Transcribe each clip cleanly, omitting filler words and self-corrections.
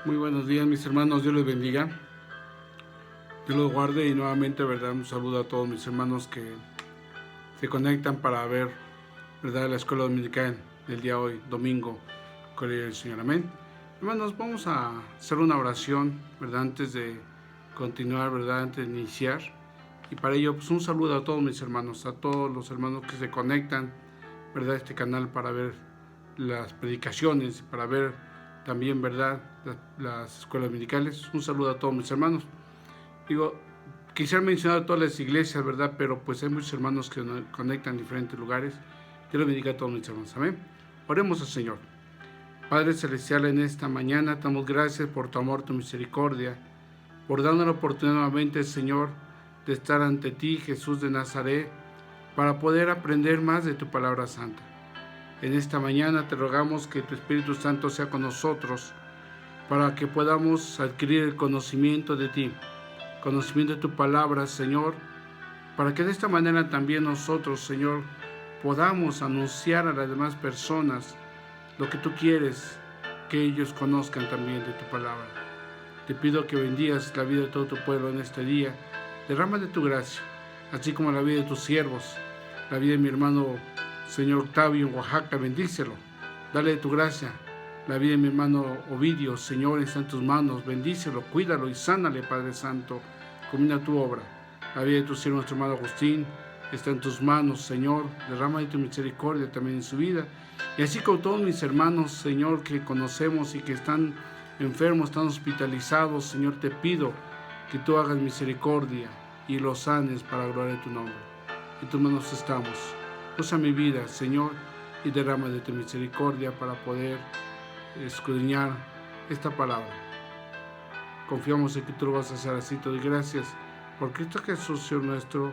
Muy buenos días, mis hermanos, Dios les bendiga, Dios los guarde y nuevamente, ¿verdad? Un saludo a todos mis hermanos que se conectan para ver, ¿verdad? La escuela dominical del día de hoy, domingo, Colegio del Señor, amén. Hermanos, vamos a hacer una oración, ¿verdad? Antes de continuar, ¿verdad? Antes de iniciar. Y para ello, pues un saludo a todos mis hermanos, a todos los hermanos que se conectan, ¿verdad? A este canal para ver las predicaciones, para ver también, ¿verdad? Las escuelas dominicales. Un saludo a todos mis hermanos. Digo, quisiera mencionar a todas las iglesias, ¿verdad? Pero pues hay muchos hermanos que nos conectan en diferentes lugares. Dios les bendiga a todos mis hermanos. Amén. Oremos al Señor. Padre Celestial, en esta mañana damos gracias por tu amor, tu misericordia, por darnos la oportunidad nuevamente, Señor, de estar ante ti, Jesús de Nazaret, para poder aprender más de tu palabra santa. En esta mañana te rogamos que tu Espíritu Santo sea con nosotros, para que podamos adquirir el conocimiento de ti, conocimiento de tu palabra, Señor, para que de esta manera también nosotros, Señor, podamos anunciar a las demás personas lo que tú quieres que ellos conozcan también de tu palabra. Te pido que bendigas la vida de todo tu pueblo en este día. Derrama de tu gracia, así como la vida de tus siervos, la vida de mi hermano Señor Octavio en Oaxaca, bendícelo. Dale de tu gracia. La vida de mi hermano Ovidio, Señor, está en tus manos. Bendícelo, cuídalo y sánale, Padre Santo. Combina tu obra. La vida de tu siervo, nuestro hermano Agustín, está en tus manos, Señor. Derrama de tu misericordia también en su vida. Y así con todos mis hermanos, Señor, que conocemos y que están enfermos, están hospitalizados, Señor, te pido que tú hagas misericordia y los sanes para la gloria de tu nombre. En tus manos estamos. Usa mi vida, Señor, y derrama de tu misericordia para poder escudriñar esta palabra. Confiamos en que tú lo vas a hacer así. Te doy gracias por Cristo Jesús, Señor nuestro.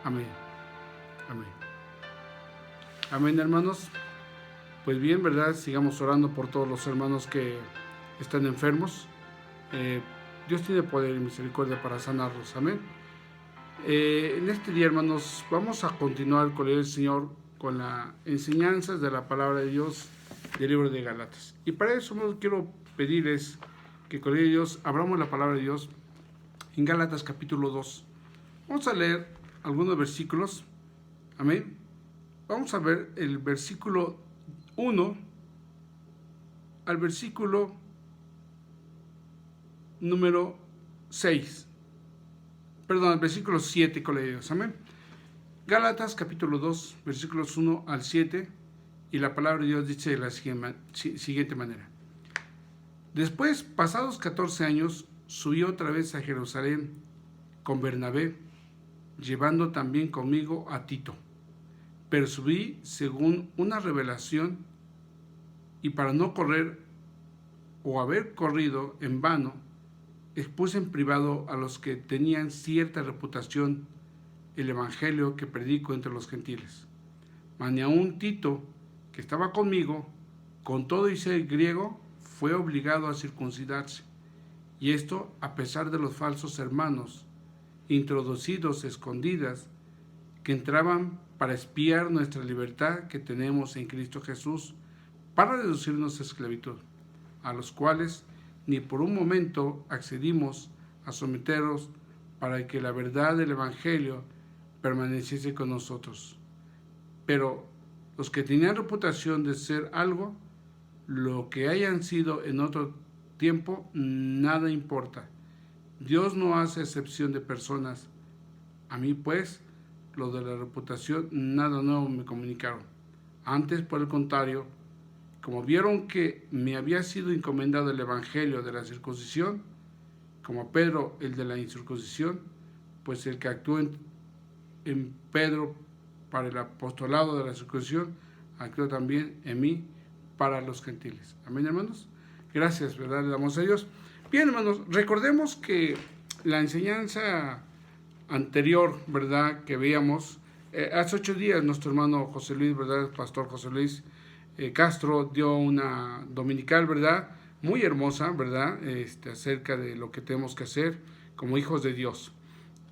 Amén. Amén. Amén, hermanos. Pues bien, ¿verdad? Sigamos orando por todos los hermanos que están enfermos. Dios tiene poder y misericordia para sanarlos. Amén. En este día, hermanos, vamos a continuar con el Señor con las enseñanzas de la palabra de Dios del libro de Gálatas. Y para eso quiero pedirles que con ellos abramos la palabra de Dios en Gálatas capítulo 2. Vamos a leer algunos versículos. Amén. Vamos a ver el versículo 1 al versículo número 6. Perdón, el versículo 7 con ellos. Amén. Gálatas capítulo 2, versículos 1 al 7. Y la palabra de Dios dice de la siguiente manera. Después, pasados 14 años, subí otra vez a Jerusalén con Bernabé, llevando también conmigo a Tito. Pero subí según una revelación, y para no correr o haber corrido en vano, expuse en privado a los que tenían cierta reputación el evangelio que predico entre los gentiles. Mas ni aun Tito, que estaba conmigo, con todo y ser griego, fue obligado a circuncidarse. Y esto a pesar de los falsos hermanos, introducidos escondidas, que entraban para espiar nuestra libertad que tenemos en Cristo Jesús, para reducirnos a esclavitud, a los cuales ni por un momento accedimos a someteros para que la verdad del evangelio permaneciese con nosotros. Pero los que tenían reputación de ser algo, lo que hayan sido en otro tiempo, nada importa. Dios no hace excepción de personas. A mí, pues, lo de la reputación, nada nuevo me comunicaron. Antes, por el contrario, como vieron que me había sido encomendado el evangelio de la circuncisión, como Pedro el de la incircuncisión, pues el que actuó en Pedro para el apostolado de la circuncisión, actuó también en mí para los gentiles. Amén, hermanos. Gracias, ¿verdad? Le damos a Dios. Bien, hermanos, recordemos que la enseñanza anterior, ¿verdad? Que veíamos, hace 8 días nuestro hermano José Luis, ¿verdad? El pastor José Luis Castro dio una dominical, ¿verdad? Muy hermosa, ¿verdad? Acerca de lo que tenemos que hacer como hijos de Dios.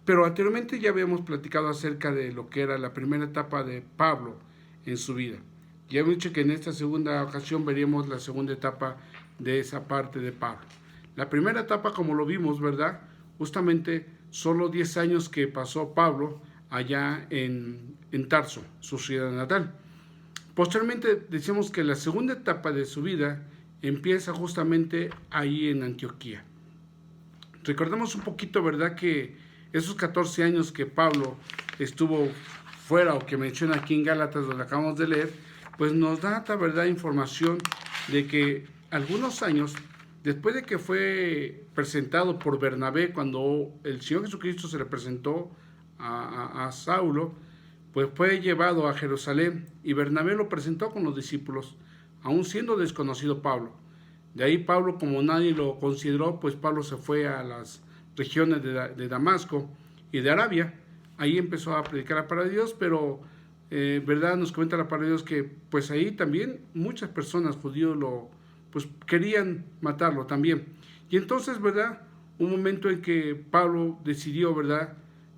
Pero anteriormente ya habíamos platicado acerca de lo que era la primera etapa de Pablo en su vida. Ya hemos dicho que en esta segunda ocasión veríamos la segunda etapa de esa parte de Pablo. La primera etapa, como lo vimos, ¿verdad? Justamente solo 10 años que pasó Pablo allá en Tarso, su ciudad natal. Posteriormente decimos que la segunda etapa de su vida empieza justamente ahí en Antioquía. Recordemos un poquito, ¿verdad?, que esos 14 años que Pablo estuvo fuera, o que menciona aquí en Gálatas, donde acabamos de leer, pues nos da, ¿verdad?, información de que algunos años después de que fue presentado por Bernabé, cuando el Señor Jesucristo se le presentó a Saulo, pues fue llevado a Jerusalén y Bernabé lo presentó con los discípulos, aún siendo desconocido Pablo. De ahí Pablo, como nadie lo consideró, pues Pablo se fue a las regiones de Damasco y de Arabia. Ahí empezó a predicar la palabra de Dios, pero verdad, nos comenta la palabra de Dios que pues ahí también muchas personas judíos pues querían matarlo también. Y entonces, verdad, un momento en que Pablo decidió, verdad,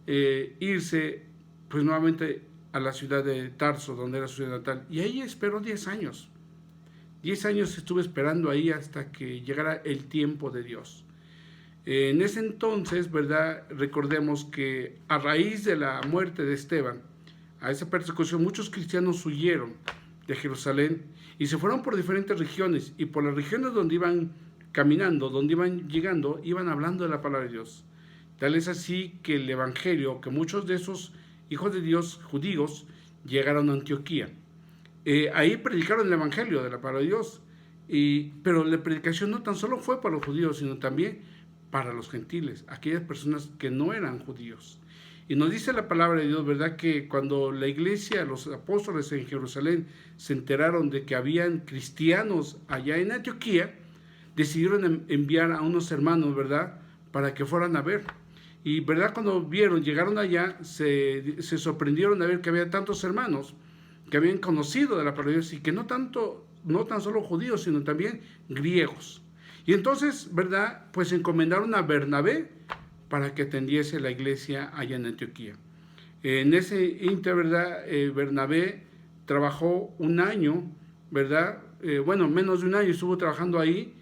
irse pues nuevamente a la ciudad de Tarso, donde era su ciudad natal, y ahí esperó 10 años. 10 años estuve esperando ahí hasta que llegara el tiempo de Dios. En ese entonces, ¿verdad?, recordemos que a raíz de la muerte de Esteban, a esa persecución, muchos cristianos huyeron de Jerusalén y se fueron por diferentes regiones, y por las regiones donde iban caminando, donde iban llegando, iban hablando de la palabra de Dios. Tal es así que el evangelio, que muchos de esos hijos de Dios judíos llegaron a Antioquía. Ahí predicaron el evangelio de la palabra de Dios, pero la predicación no tan solo fue para los judíos, sino también para los gentiles, aquellas personas que no eran judíos. Y nos dice la palabra de Dios, ¿verdad?, que cuando la iglesia, los apóstoles en Jerusalén se enteraron de que habían cristianos allá en Antioquía, decidieron enviar a unos hermanos, ¿verdad?, para que fueran a ver. Y, ¿verdad?, cuando llegaron allá, se sorprendieron de ver que había tantos hermanos que habían conocido de la palabra de Dios, y que no tan solo judíos, sino también griegos. Y entonces, ¿verdad?, pues encomendaron a Bernabé para que atendiese la iglesia allá en Antioquía. En ese inter, ¿verdad?, Bernabé trabajó un año, ¿verdad?, menos de un año estuvo trabajando ahí,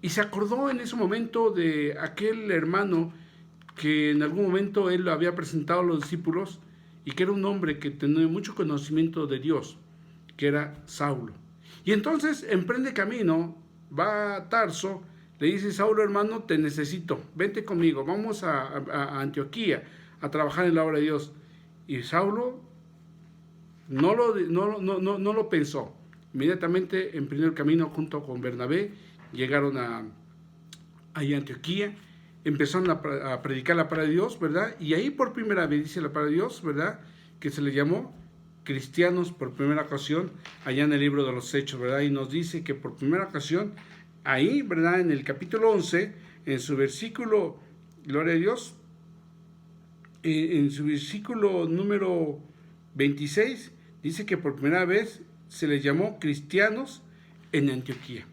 y se acordó en ese momento de aquel hermano que en algún momento él lo había presentado a los discípulos, y que era un hombre que tenía mucho conocimiento de Dios, que era Saulo. Y entonces emprende camino, va a Tarso, le dice: Saulo, hermano, te necesito, vente conmigo, vamos a Antioquía a trabajar en la obra de Dios. Y Saulo no lo pensó. Inmediatamente emprendió el camino junto con Bernabé, llegaron a Antioquía, empezaron a predicar la palabra de Dios, ¿verdad? Y ahí por primera vez dice la palabra de Dios, ¿verdad?, que se le llamó cristianos por primera ocasión allá en el libro de los Hechos, ¿verdad? Y nos dice que por primera ocasión ahí, ¿verdad?, en el capítulo 11, en su versículo, gloria a Dios, en su versículo número 26, dice que por primera vez se les llamó cristianos en Antioquía.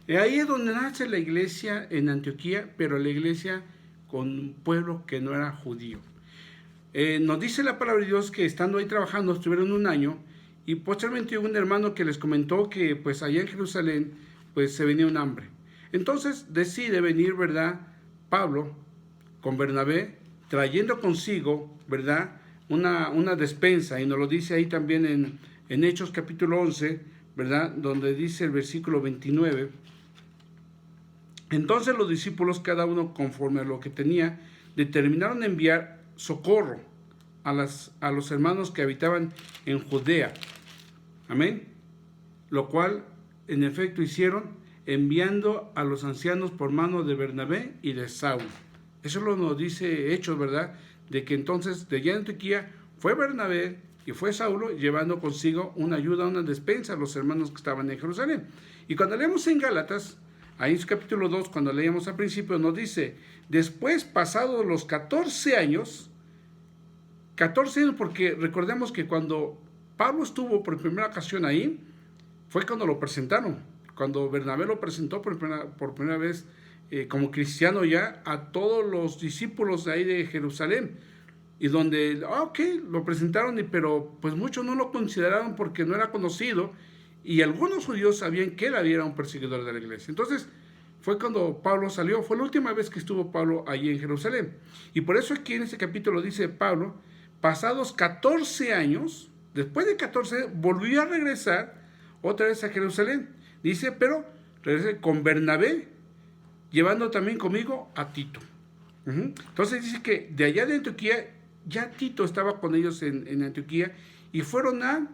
Ahí es donde nace la iglesia en Antioquía, pero la iglesia con un pueblo que no era judío. Nos dice la palabra de Dios que estando ahí trabajando estuvieron un año, y posteriormente hubo un hermano que les comentó que pues allá en Jerusalén pues se venía un hambre. Entonces decide venir, ¿verdad?, Pablo con Bernabé, trayendo consigo, ¿verdad?, una despensa, y nos lo dice ahí también en Hechos capítulo 11, ¿verdad?, donde dice el versículo 29. Entonces los discípulos, cada uno conforme a lo que tenía, determinaron enviar socorro a los hermanos que habitaban en Judea. Amén. Lo cual, en efecto, hicieron, enviando a los ancianos por mano de Bernabé y de Saulo. Eso lo nos dice Hechos, ¿verdad?, de que entonces de allá en Antioquía fue Bernabé y fue Saulo, llevando consigo una ayuda, una despensa a los hermanos que estaban en Jerusalén. Y cuando leemos en Gálatas, ahí en su capítulo 2, cuando leíamos al principio, nos dice: después, pasados los 14 años, porque recordemos que cuando Pablo estuvo por primera ocasión ahí, fue cuando lo presentaron, cuando Bernabé lo presentó por primera vez como cristiano ya a todos los discípulos de ahí de Jerusalén, y donde, lo presentaron, pero pues muchos no lo consideraron porque no era conocido, y algunos judíos sabían que él era un perseguidor de la iglesia. Entonces, fue cuando Pablo salió, fue la última vez que estuvo Pablo allí en Jerusalén. Y por eso aquí en ese capítulo dice Pablo, pasados 14 años, después de 14, volvió a regresar otra vez a Jerusalén. Dice, pero regresé con Bernabé, llevando también conmigo a Tito. Entonces dice que de allá de Antioquía, ya Tito estaba con ellos en Antioquía y fueron a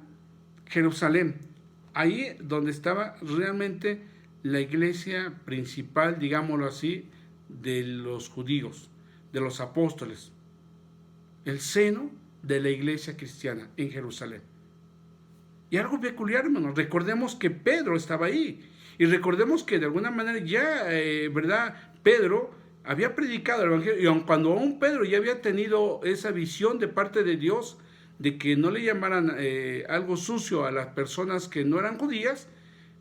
Jerusalén, ahí donde estaba realmente la iglesia principal, digámoslo así, de los judíos, de los apóstoles, el seno de la iglesia cristiana en Jerusalén. Y algo peculiar, hermanos, recordemos que Pedro estaba ahí, y recordemos que de alguna manera ya, ¿verdad? Pedro había predicado el evangelio, y cuando aún Pedro ya había tenido esa visión de parte de Dios, de que no le llamaran algo sucio a las personas que no eran judías,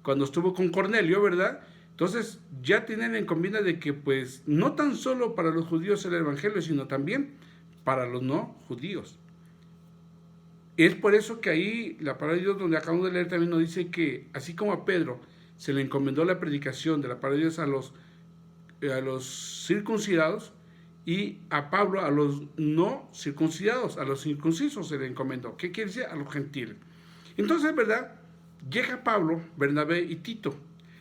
cuando estuvo con Cornelio, ¿verdad? Entonces ya tienen la encomienda de que pues no tan solo para los judíos el evangelio, sino también para los no judíos. Es por eso que ahí la palabra de Dios, donde acabamos de leer, también nos dice que así como a Pedro se le encomendó la predicación de la palabra de Dios a los circuncidados, y a Pablo a los no circuncidados, a los circuncisos se le encomendó. ¿Qué quiere decir? A los gentiles. Entonces, ¿verdad? Llega Pablo, Bernabé y Tito.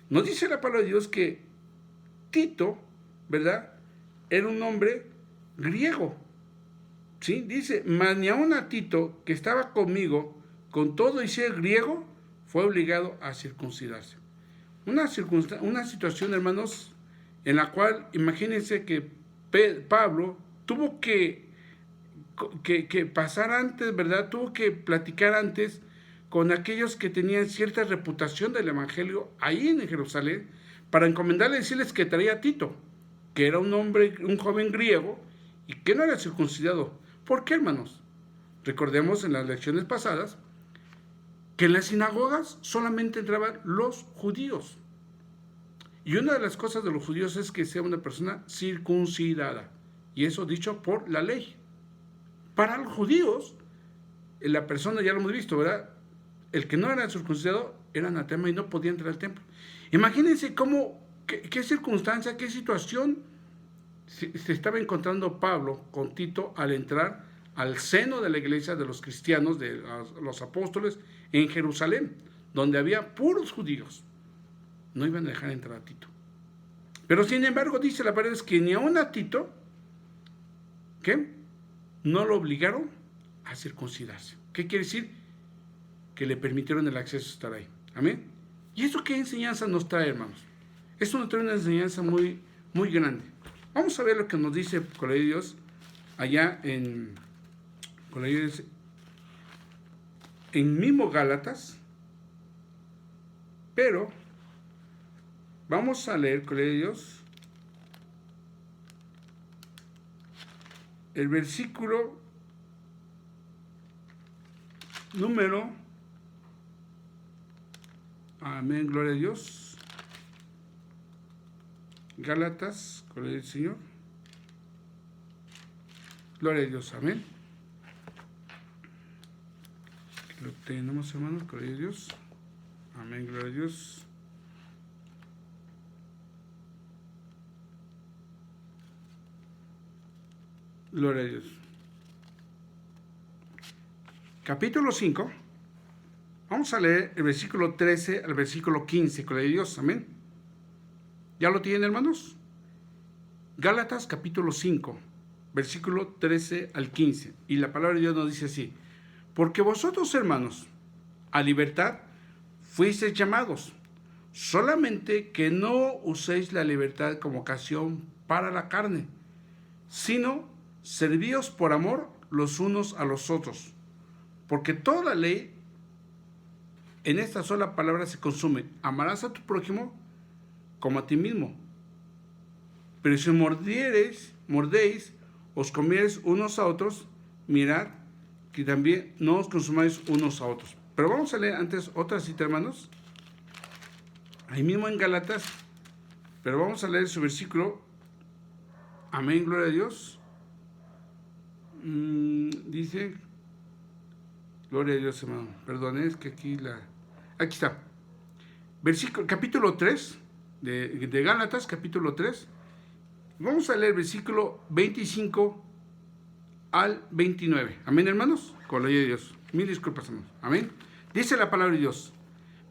Nos dice la palabra de Dios que Tito, ¿verdad? Era un hombre griego. ¿Sí? Dice, mas ni aun a Tito, que estaba conmigo, con todo y ser griego, fue obligado a circuncidarse. Una situación, hermanos, en la cual, imagínense que Pablo tuvo que pasar antes, ¿verdad? Tuvo que platicar antes con aquellos que tenían cierta reputación del evangelio ahí en Jerusalén, para encomendarle, decirles que traía a Tito, que era un hombre, un joven griego, y que no era circuncidado. ¿Por qué, hermanos? Recordemos en las lecciones pasadas que en las sinagogas solamente entraban los judíos. Y una de las cosas de los judíos es que sea una persona circuncidada. Y eso dicho por la ley. Para los judíos, la persona, ya lo hemos visto, ¿verdad? El que no era circuncidado era anatema y no podía entrar al templo. Imagínense qué circunstancia, qué situación se estaba encontrando Pablo con Tito al entrar al seno de la iglesia de los cristianos, de los apóstoles en Jerusalén, donde había puros judíos. No iban a dejar entrar a Tito. Pero sin embargo, dice la palabra, es que ni aun a Tito, ¿qué? No lo obligaron a circuncidarse. ¿Qué quiere decir? Que le permitieron el acceso a estar ahí. ¿Amén? ¿Y eso qué enseñanza nos trae, hermanos? Esto nos trae una enseñanza muy, muy grande. Vamos a ver lo que nos dice con Dios allá en mismo Gálatas, pero vamos a leer, con Dios, el versículo número, amén, gloria a Dios, Gálatas, gloria al Señor, gloria a Dios, amén. Lo tenemos, hermanos, gloria a Dios, amén, gloria a Dios. Gloria a Dios. Capítulo 5. Vamos a leer el versículo 13 al versículo 15. Gloria a Dios. Amén. ¿Ya lo tienen, hermanos? Gálatas capítulo 5, versículo 13 al 15. Y la palabra de Dios nos dice así. Porque vosotros, hermanos, a libertad fuisteis llamados, solamente que no uséis la libertad como ocasión para la carne, sino servíos por amor los unos a los otros, porque toda la ley en esta sola palabra se consume: amarás a tu prójimo como a ti mismo. Pero si mordéis, os comiereis unos a otros, mirad que también no os consumáis unos a otros. Pero vamos a leer antes otra cita, hermanos, ahí mismo en Gálatas, pero vamos a leer su versículo, amén, gloria a Dios. Dice, gloria a Dios, hermano, perdón, es que aquí está, versículo, capítulo 3, de Gálatas, capítulo 3. Vamos a leer versículo 25 al 29. Amén, hermanos. Con la ayuda de Dios. Mil disculpas, hermanos. Amén. Dice la palabra de Dios: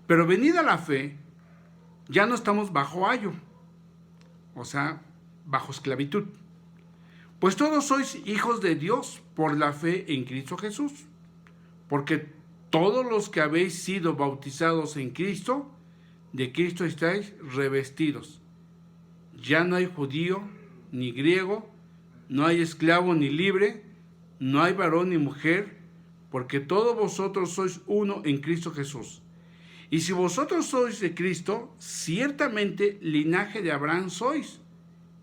pero venida la fe, ya no estamos bajo ayo, o sea, bajo esclavitud. Pues todos sois hijos de Dios por la fe en Cristo Jesús. Porque todos los que habéis sido bautizados en Cristo, de Cristo estáis revestidos. Ya no hay judío ni griego, no hay esclavo ni libre, no hay varón ni mujer, porque todos vosotros sois uno en Cristo Jesús. Y si vosotros sois de Cristo, ciertamente linaje de Abraham sois,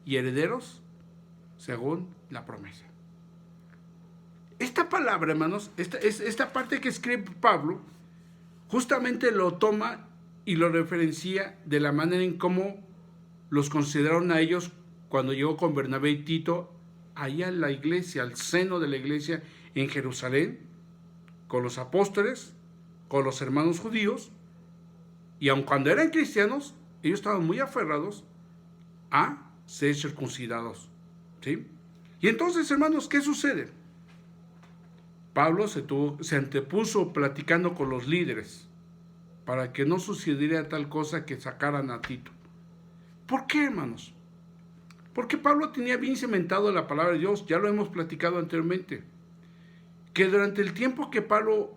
y herederos según la promesa. Esta palabra, hermanos, esta parte que escribe Pablo, justamente lo toma y lo referencia de la manera en cómo los consideraron a ellos cuando llegó con Bernabé y Tito allá en la iglesia, al seno de la iglesia en Jerusalén, con los apóstoles, con los hermanos judíos, y aun cuando eran cristianos, ellos estaban muy aferrados a ser circuncidados, ¿sí? Y entonces, hermanos, ¿qué sucede? Pablo se antepuso platicando con los líderes para que no sucediera tal cosa que sacaran a Tito. ¿Por qué, hermanos? Porque Pablo tenía bien cimentado la palabra de Dios, ya lo hemos platicado anteriormente, que durante el tiempo que Pablo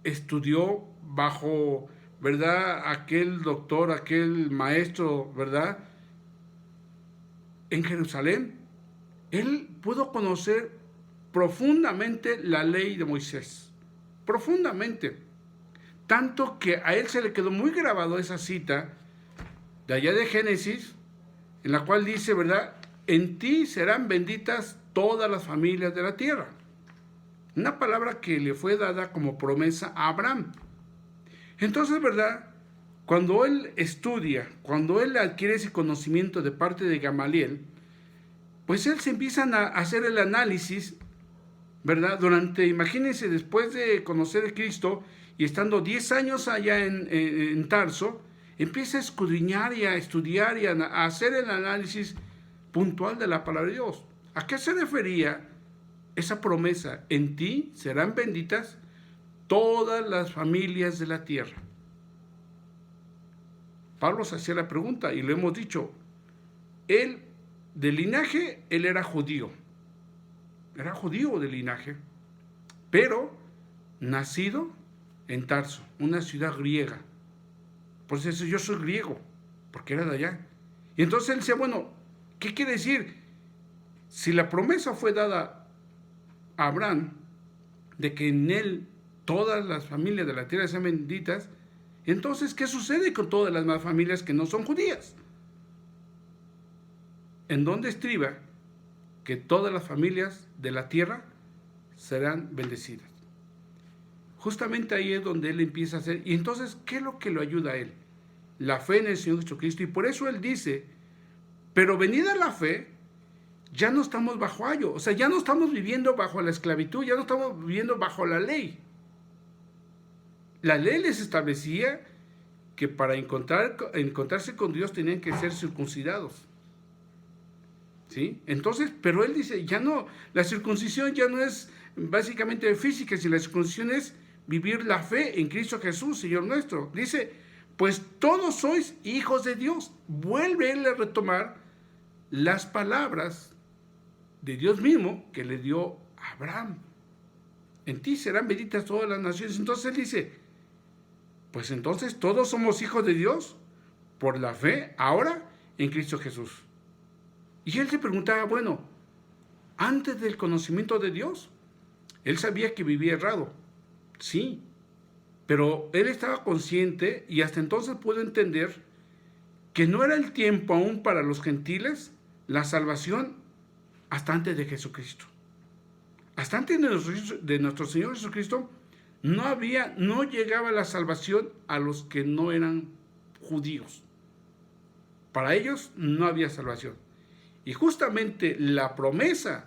estudió bajo, ¿verdad?, aquel doctor, aquel maestro, ¿verdad?, en Jerusalén, él pudo conocer profundamente la ley de Moisés, profundamente, tanto que a él se le quedó muy grabado esa cita de allá de Génesis, en la cual dice, ¿verdad?, en ti serán benditas todas las familias de la tierra. Una palabra que le fue dada como promesa a Abraham. Entonces, ¿verdad?, cuando él estudia, cuando él adquiere ese conocimiento de parte de Gamaliel, pues él se empieza a hacer el análisis, ¿verdad? Imagínense, después de conocer a Cristo y estando 10 años allá en Tarso, empieza a escudriñar y a estudiar y a hacer el análisis puntual de la palabra de Dios. ¿A qué se refería esa promesa? En ti serán benditas todas las familias de la tierra. Pablo se hacía la pregunta, y lo hemos dicho, él de linaje, él era judío de linaje, pero nacido en Tarso, una ciudad griega. Por eso yo soy griego, porque era de allá. Y entonces él decía, bueno, ¿qué quiere decir? Si la promesa fue dada a Abraham, de que en él todas las familias de la tierra sean benditas, entonces, ¿qué sucede con todas las demás familias que no son judías? ¿En dónde estriba que todas las familias de la tierra serán bendecidas? Justamente ahí es donde él empieza a hacer. Y entonces, ¿qué es lo que lo ayuda a él? La fe en el Señor Jesucristo. Y por eso él dice, pero venida la fe, ya no estamos bajo ayo. O sea, ya no estamos viviendo bajo la esclavitud, ya no estamos viviendo bajo la ley. La ley les establecía que para encontrarse con Dios tenían que ser circuncidados. ¿Sí? Entonces, pero él dice, ya no, la circuncisión ya no es básicamente física, sino la circuncisión es vivir la fe en Cristo Jesús, Señor nuestro. Dice, pues todos sois hijos de Dios. Vuelve él a retomar las palabras de Dios mismo que le dio a Abraham. En ti serán benditas todas las naciones. Entonces él dice, pues entonces todos somos hijos de Dios por la fe ahora en Cristo Jesús. Y él se preguntaba, bueno, antes del conocimiento de Dios, él sabía que vivía errado, sí, pero él estaba consciente y hasta entonces pudo entender que no era el tiempo aún para los gentiles la salvación hasta antes de Jesucristo. Hasta antes de nuestro Señor Jesucristo no llegaba la salvación a los que no eran judíos. Para ellos no había salvación. Y justamente la promesa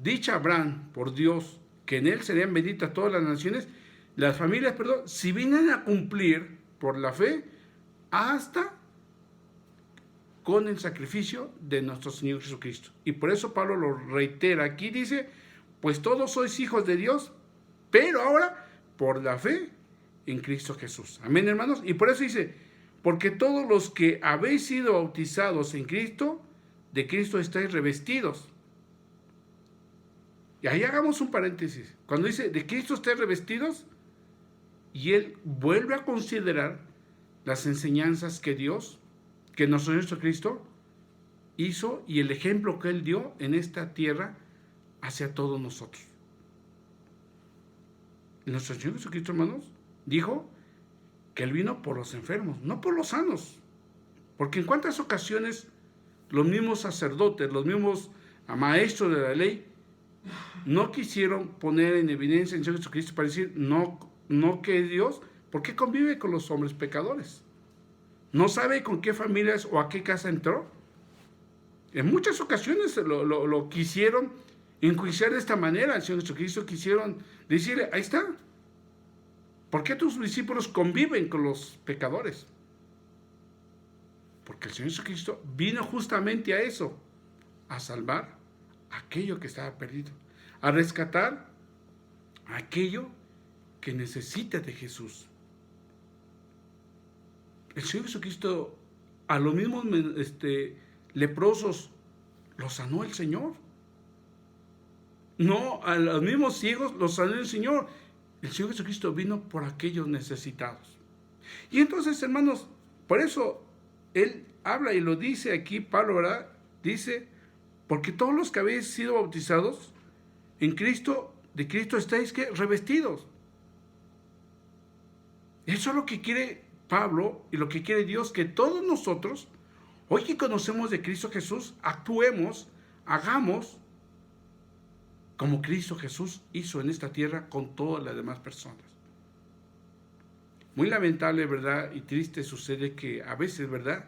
dicha a Abraham por Dios, que en él serían benditas todas las naciones, las familias, si vienen a cumplir por la fe hasta con el sacrificio de nuestro Señor Jesucristo. Y por eso Pablo lo reitera aquí, dice, pues todos sois hijos de Dios, pero ahora por la fe en Cristo Jesús. Amén, hermanos. Y por eso dice, porque todos los que habéis sido bautizados en Cristo, de Cristo estáis revestidos. Y ahí hagamos un paréntesis. Cuando dice, de Cristo estáis revestidos, y él vuelve a considerar las enseñanzas que Dios, que nuestro Señor Jesucristo hizo y el ejemplo que él dio en esta tierra hacia todos nosotros. Nuestro Señor Jesucristo, hermanos, dijo que él vino por los enfermos, no por los sanos. Porque en cuántas ocasiones los mismos sacerdotes, los mismos maestros de la ley, no quisieron poner en evidencia en Señor Jesucristo para decir, no que es Dios, porque convive con los hombres pecadores. No sabe con qué familias o a qué casa entró. En muchas ocasiones lo quisieron enjuiciar de esta manera al Señor Jesucristo, quisieron decirle, ahí está. ¿Por qué tus discípulos conviven con los pecadores? Porque el Señor Jesucristo vino justamente a eso, a salvar aquello que estaba perdido, a rescatar aquello que necesita de Jesús. El Señor Jesucristo a los mismos leprosos los sanó el Señor. No, a los mismos ciegos los sanó el Señor. El Señor Jesucristo vino por aquellos necesitados. Y entonces, hermanos, por eso Él habla y lo dice aquí, Pablo, ¿verdad? Dice, porque todos los que habéis sido bautizados en Cristo, de Cristo estáis, ¿qué? Revestidos. Eso es lo que quiere Pablo y lo que quiere Dios, que todos nosotros, hoy que conocemos de Cristo Jesús, actuemos, hagamos como Cristo Jesús hizo en esta tierra con todas las demás personas. Muy lamentable, ¿verdad? Y triste sucede que a veces, ¿verdad?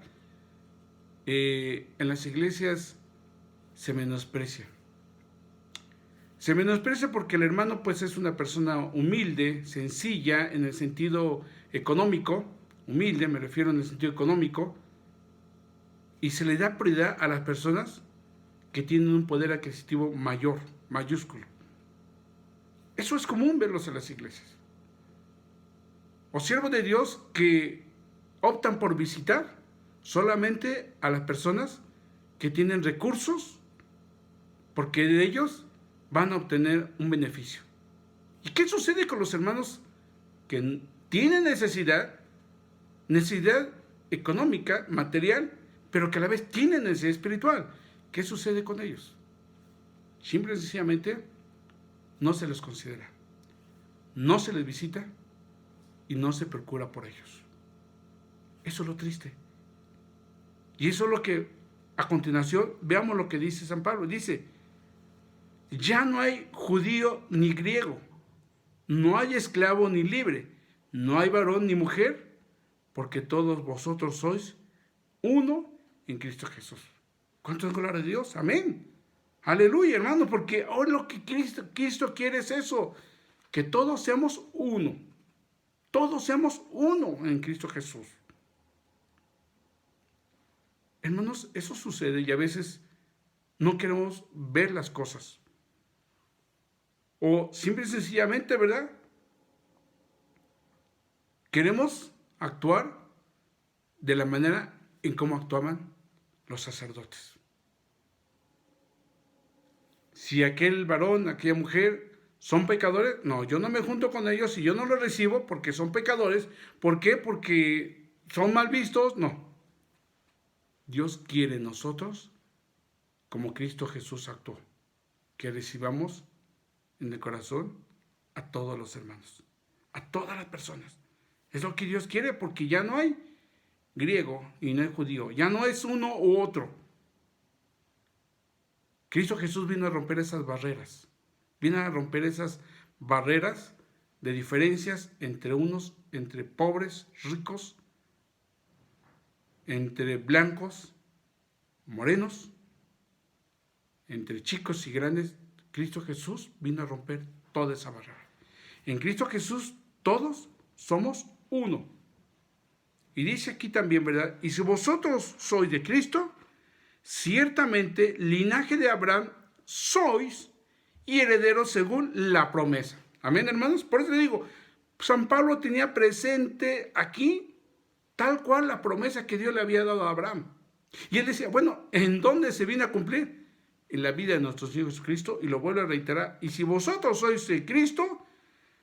En las iglesias se menosprecia. Se menosprecia porque el hermano pues es una persona humilde, sencilla en el sentido económico, humilde me refiero en el sentido económico, y se le da prioridad a las personas que tienen un poder adquisitivo mayor, mayúsculo. Eso es común verlos en las iglesias. O siervos de Dios que optan por visitar solamente a las personas que tienen recursos, porque de ellos van a obtener un beneficio. ¿Y qué sucede con los hermanos que tienen necesidad económica, material, pero que a la vez tienen necesidad espiritual? ¿Qué sucede con ellos? Simple y sencillamente no se les considera, no se les visita y no se procura por ellos. Eso es lo triste. Y eso es lo que, a continuación, veamos lo que dice San Pablo. Dice, ya no hay judío ni griego, no hay esclavo ni libre, no hay varón ni mujer, porque todos vosotros sois uno en Cristo Jesús. ¿Cuánto es gloria a Dios? Amén. Aleluya, hermano, porque ahora lo que Cristo quiere es eso, que todos seamos uno. Todos seamos uno en Cristo Jesús. Hermanos, eso sucede y a veces no queremos ver las cosas. O simple y sencillamente, ¿verdad? Queremos actuar de la manera en cómo actuaban los sacerdotes. Si aquel varón, aquella mujer son pecadores, no, yo no me junto con ellos y yo no los recibo porque son pecadores. ¿Por qué? Porque son mal vistos. No. Dios quiere en nosotros, como Cristo Jesús actuó, que recibamos en el corazón a todos los hermanos, a todas las personas. Es lo que Dios quiere, porque ya no hay griego y no hay judío, ya no es uno u otro. Cristo Jesús vino a romper esas barreras, vino a romper esas barreras de diferencias entre unos, entre pobres, ricos, entre blancos, morenos, entre chicos y grandes. Cristo Jesús vino a romper toda esa barrera. En Cristo Jesús todos somos uno. Y dice aquí también, ¿verdad? Y si vosotros sois de Cristo, ciertamente linaje de Abraham sois y herederos según la promesa. Amén, hermanos. Por eso le digo, San Pablo tenía presente aquí tal cual la promesa que Dios le había dado a Abraham. Y él decía, bueno, ¿en dónde se viene a cumplir? En la vida de nuestro Señor Jesucristo, y lo vuelve a reiterar. Y si vosotros sois de Cristo,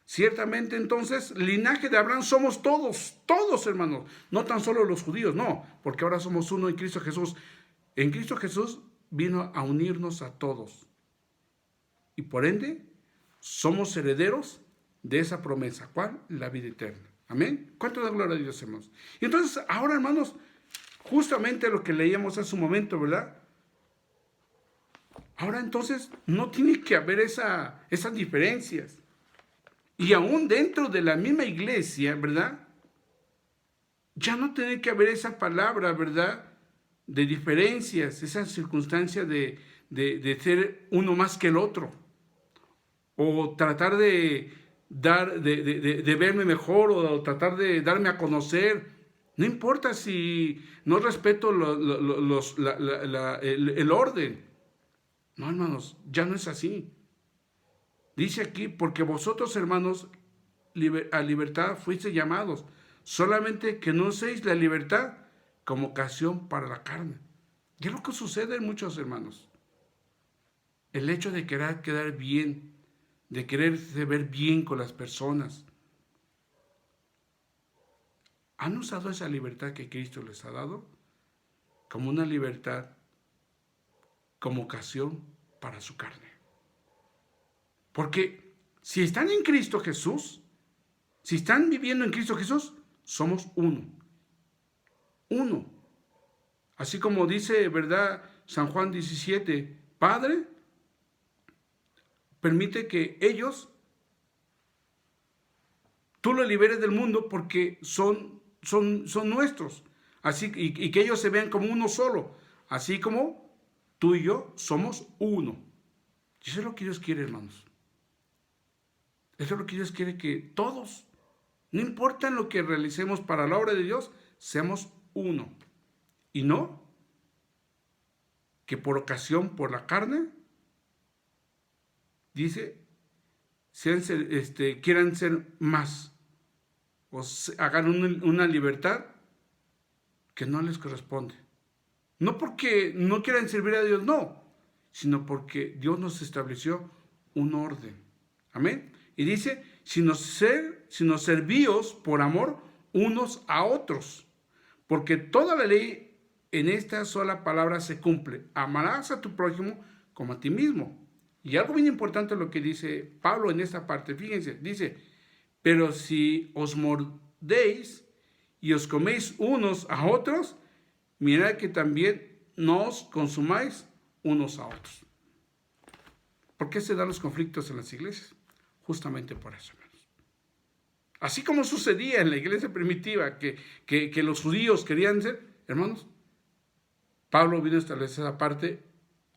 ciertamente entonces, linaje de Abraham somos todos, todos hermanos, no tan solo los judíos, no, porque ahora somos uno en Cristo Jesús. En Cristo Jesús vino a unirnos a todos. Y por ende, somos herederos de esa promesa. ¿Cuál? La vida eterna. Amén. ¿Cuánto da gloria a Dios, hermanos? Y entonces, ahora, hermanos, justamente lo que leíamos hace un momento, ¿verdad? Ahora entonces no tiene que haber esas diferencias. Y aún dentro de la misma iglesia, ¿verdad? Ya no tiene que haber esa palabra, ¿verdad? De diferencias, esa circunstancia de ser uno más que el otro. O tratar de verme mejor o tratar de darme a conocer. No importa si no respeto el orden. No, hermanos, ya no es así. Dice aquí, porque vosotros, hermanos, a libertad fuisteis llamados, solamente que no uséis la libertad como ocasión para la carne. Y es lo que sucede en muchos hermanos. El hecho de querer quedar bien, de quererse ver bien con las personas. ¿Han usado esa libertad que Cristo les ha dado como una libertad, como ocasión para su carne? Porque si están en Cristo Jesús, si están viviendo en Cristo Jesús, somos uno. Uno. Así como dice, ¿verdad? San Juan 17, Padre, permite que ellos, tú los liberes del mundo porque son nuestros. Así, y que ellos se vean como uno solo. Así como tú y yo somos uno. Y eso es lo que Dios quiere, hermanos. Eso es lo que Dios quiere, que todos, no importa en lo que realicemos para la obra de Dios, seamos uno. Y no que por ocasión, por la carne, dice, quieran ser más, o hagan una libertad que no les corresponde. No porque no quieran servir a Dios, no, sino porque Dios nos estableció un orden. Amén. Y dice, sino servíos por amor unos a otros, porque toda la ley en esta sola palabra se cumple. Amarás a tu prójimo como a ti mismo. Y algo bien importante lo que dice Pablo en esta parte, fíjense, dice, pero si os mordéis y os coméis unos a otros, mirad que también no os consumáis unos a otros. ¿Por qué se dan los conflictos en las iglesias? Justamente por eso, hermanos. Así como sucedía en la iglesia primitiva, que los judíos querían ser, hermanos, Pablo vino a establecer esa parte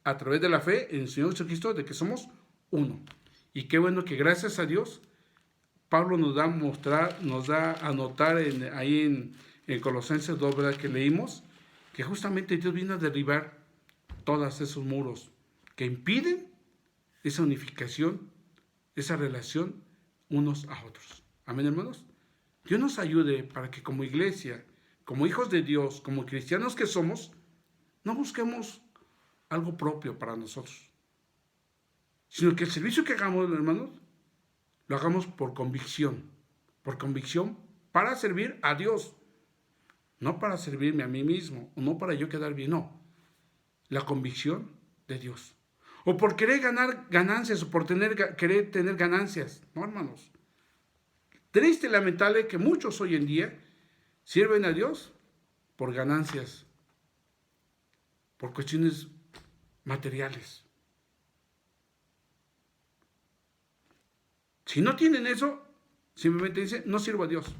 a través de la fe en el Señor Jesucristo de que somos uno. Y qué bueno que gracias a Dios, Pablo nos da a notar ahí en Colosenses 2, ¿verdad? Que leímos, que justamente Dios vino a derribar todos esos muros que impiden esa unificación, esa relación unos a otros. Amén, hermanos. Dios nos ayude para que como iglesia, como hijos de Dios, como cristianos que somos, no busquemos algo propio para nosotros, sino que el servicio que hagamos, hermanos, lo hagamos por convicción para servir a Dios, no para servirme a mí mismo, o no para yo quedar bien, no, la convicción de Dios, o por querer ganar ganancias, o por querer tener ganancias, no, hermanos. Triste y lamentable que muchos hoy en día sirven a Dios por ganancias, por cuestiones materiales. Si no tienen eso, simplemente dicen, no sirvo a Dios.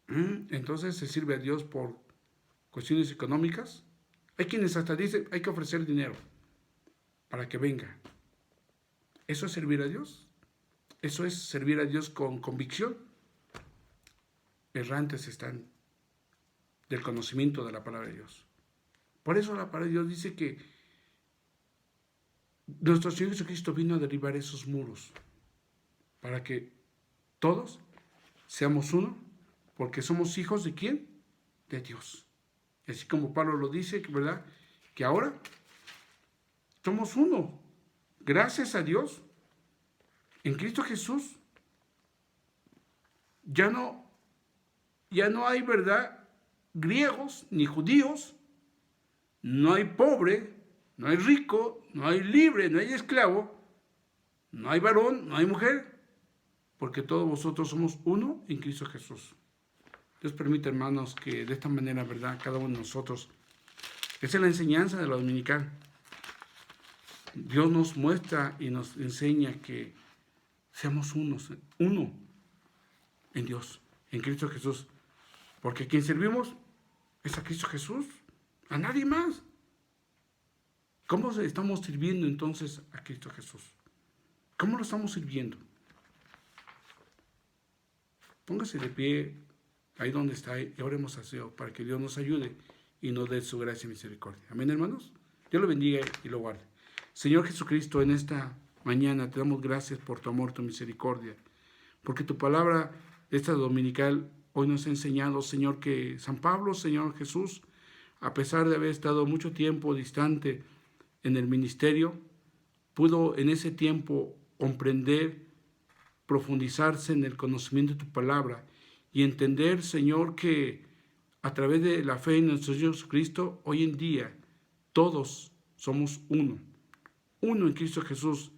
Entonces se sirve a Dios por cuestiones económicas. Hay quienes hasta dicen, hay que ofrecer dinero para que venga. ¿Eso es servir a Dios? ¿Eso es servir a Dios con convicción? Errantes están del conocimiento de la palabra de Dios. Por eso la palabra de Dios dice que nuestro Señor Jesucristo vino a derribar esos muros para que todos seamos uno, porque somos hijos ¿de quién? De Dios. Así como Pablo lo dice, ¿verdad? Que ahora somos uno. Gracias a Dios, en Cristo Jesús, ya no hay, ¿verdad?, griegos ni judíos, no hay pobre, no hay rico, no hay libre, no hay esclavo, no hay varón, no hay mujer, porque todos vosotros somos uno en Cristo Jesús. Dios permite, hermanos, que de esta manera, ¿verdad?, cada uno de nosotros, esa es la enseñanza de la dominical. Dios nos muestra y nos enseña que seamos uno en Dios, en Cristo Jesús. Porque a quien servimos es a Cristo Jesús, a nadie más. ¿Cómo estamos sirviendo entonces a Cristo Jesús? ¿Cómo lo estamos sirviendo? Póngase de pie ahí donde está y oremos a Dios para que Dios nos ayude y nos dé su gracia y misericordia. Amén, hermanos. Dios lo bendiga y lo guarde. Señor Jesucristo, en esta mañana te damos gracias por tu amor, tu misericordia, porque tu palabra, esta dominical, hoy nos ha enseñado, Señor, que San Pablo, Señor Jesús, a pesar de haber estado mucho tiempo distante en el ministerio, pudo en ese tiempo comprender, profundizarse en el conocimiento de tu palabra y entender, Señor, que a través de la fe en nuestro Señor Jesucristo, hoy en día todos somos uno en Cristo Jesús.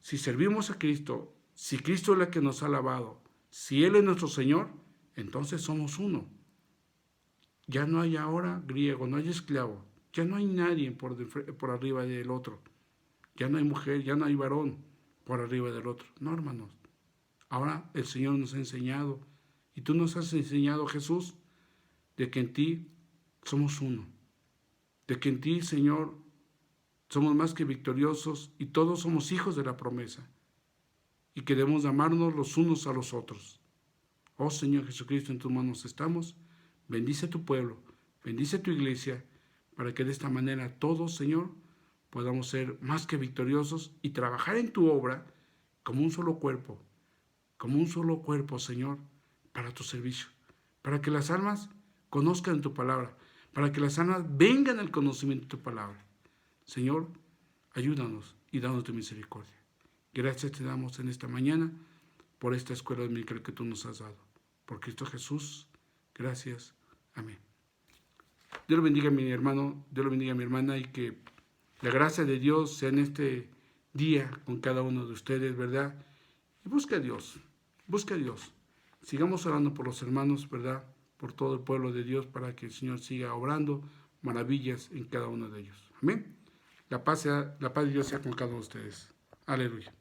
Si servimos a Cristo, si Cristo es la que nos ha lavado, si Él es nuestro Señor, entonces somos uno. Ya no hay ahora griego, no hay esclavo, ya no hay nadie por arriba del otro. Ya no hay mujer, ya no hay varón por arriba del otro. No, hermanos. Ahora el Señor nos ha enseñado, y tú nos has enseñado, Jesús, de que en ti somos uno. De que en ti, Señor, somos más que victoriosos y todos somos hijos de la promesa. Y que debemos amarnos los unos a los otros. Oh Señor Jesucristo, en tus manos estamos. Bendice a tu pueblo, bendice a tu iglesia, para que de esta manera todos, Señor, podamos ser más que victoriosos y trabajar en tu obra como un solo cuerpo, Señor, para tu servicio, para que las almas conozcan tu palabra, para que las almas vengan al conocimiento de tu palabra. Señor, ayúdanos y danos tu misericordia. Gracias te damos en esta mañana por esta escuela dominical que tú nos has dado. Por Cristo Jesús, gracias. Amén. Dios lo bendiga, mi hermano, Dios lo bendiga, mi hermana, y que la gracia de Dios sea en este día con cada uno de ustedes, ¿verdad? Y busca a Dios. Sigamos orando por los hermanos, ¿verdad? Por todo el pueblo de Dios, para que el Señor siga obrando maravillas en cada uno de ellos. Amén. La paz de Dios sea con cada uno de ustedes. Aleluya.